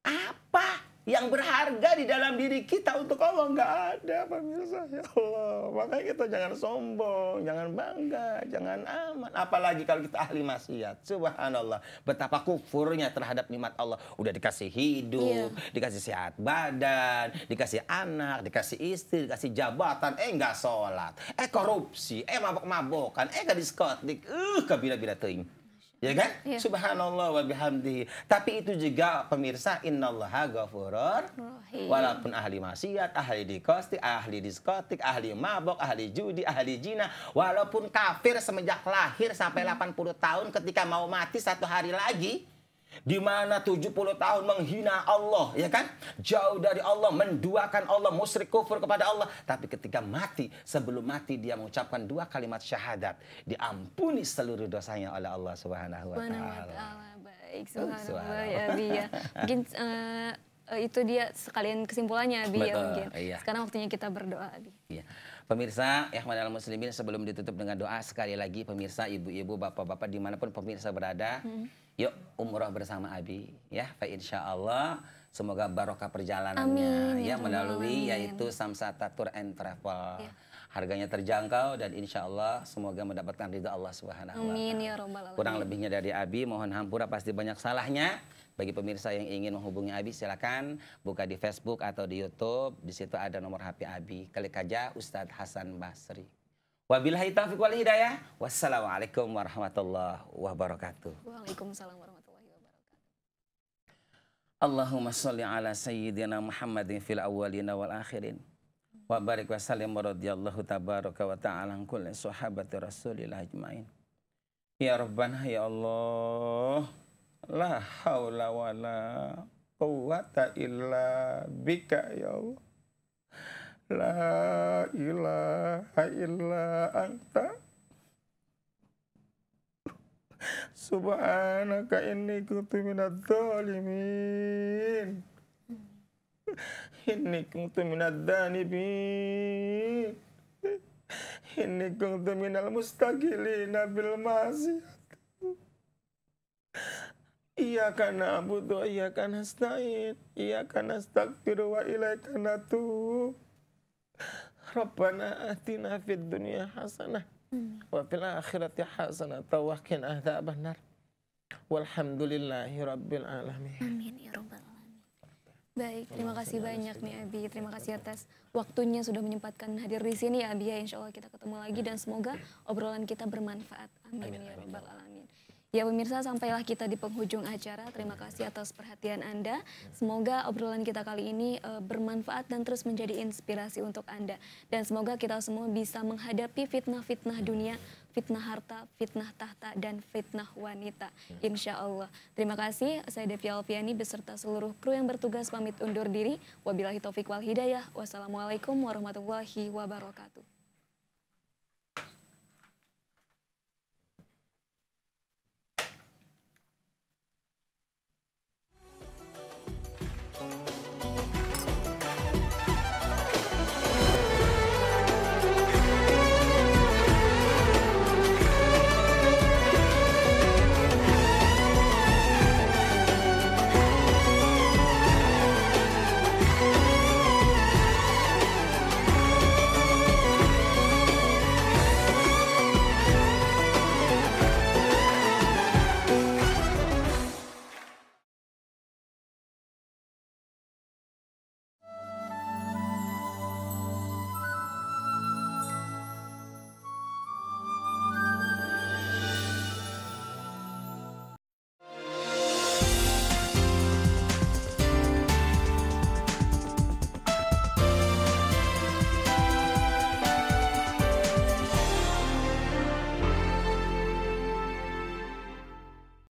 Apa yang berharga di dalam diri kita untuk Allah? Nggak ada pemirsa, ya Allah. Makanya kita jangan sombong, jangan bangga, jangan aman. Apalagi kalau kita ahli maksiat. Subhanallah, betapa kufurnya terhadap nikmat Allah. Udah dikasih hidup, dikasih sehat badan, dikasih anak, dikasih istri, dikasih jabatan, nggak sholat, korupsi, mabok-mabokan, ke diskotik, ke bila-bila teuing. Ya kan? Ya. Subhanallah wa bihamdihi. Tapi itu juga pemirsa, innallaha ghafurur walaupun ahli maksiat, ahli diskotik, ahli mabok, ahli judi, ahli zina, walaupun kafir semenjak lahir sampai 80 tahun, ketika mau mati satu hari lagi, di mana 70 tahun menghina Allah, ya kan? Jauh dari Allah, menduakan Allah, musyrik kufur kepada Allah. Tapi ketika mati, sebelum mati dia mengucapkan 2 kalimat syahadat, diampuni seluruh dosanya oleh Allah Subhanahu wa taala. Baik, subhanallah ya Abi ya. Mungkin itu dia sekalian kesimpulannya Abi. Betul, ya mungkin. Iya. Sekarang waktunya kita berdoa Abi. Iya. Pemirsa, ikhwanul muslimin, sebelum ditutup dengan doa, sekali lagi pemirsa, ibu-ibu, bapak-bapak, dimanapun pemirsa berada, yuk umroh bersama Abi, ya. Fa insya Allah semoga barokah perjalanannya, ya, melalui yaitu Samsata Tour and Travel. Ya. harganya terjangkau, dan insya Allah semoga mendapatkan ridha Allah Subhanahu wa Amin Ta'ala. ya robbal alamin. Kurang lebihnya dari Abi, mohon hampura, pasti banyak salahnya. Bagi pemirsa yang ingin menghubungi Abi, silakan buka di Facebook atau di YouTube. Di situ ada nomor HP Abi. Klik aja Ustadz Hasan Basri. Wabillahi taufiq wal hidayah. Wassalamualaikum warahmatullahi wabarakatuh. Waalaikumsalam warahmatullahi wabarakatuh. Allahumma sholli ala sayyidina Muhammadin fil awwalina wal akhirin. Wa barik wa sallim wa radiyallahu tabaraka wa ta'ala an kulli sahabati Rasulillah ajmain. Ya Rabbana ya Allah, la haula wa la quwwata illa bika ya Allah. La ilaha illa anta subhanaka inni kuntu minadz zalimin. Inni kuntu minadz dzanibin. Inni kuntu minal mustaqilina bil ma'siyah. Iyyaka na'budu wa iyyaka nasta'in. Iyyaka nastaghfiru wa ilaika natub. Rabbana atina fid dunya hasanah wa fil akhirati hasanah wa qina adzabannar. Walhamdulillahi rabbil alamin. Amin ya robbal alamin. Baik, terima kasih banyak nih Abi. Terima kasih atas waktunya sudah menyempatkan hadir di sini ya Abi ya. Insya Allah kita ketemu lagi dan semoga obrolan kita bermanfaat. Amin ya robbal alamin. Ya pemirsa, sampailah kita di penghujung acara. Terima kasih atas perhatian Anda. Semoga obrolan kita kali ini bermanfaat dan terus menjadi inspirasi untuk Anda. Dan semoga kita semua bisa menghadapi fitnah-fitnah dunia, fitnah harta, fitnah tahta, dan fitnah wanita. Insya Allah. Terima kasih. Saya Devi Alfiani beserta seluruh kru yang bertugas pamit undur diri. Wabillahi taufiq wal hidayah. Wassalamualaikum warahmatullahi wabarakatuh.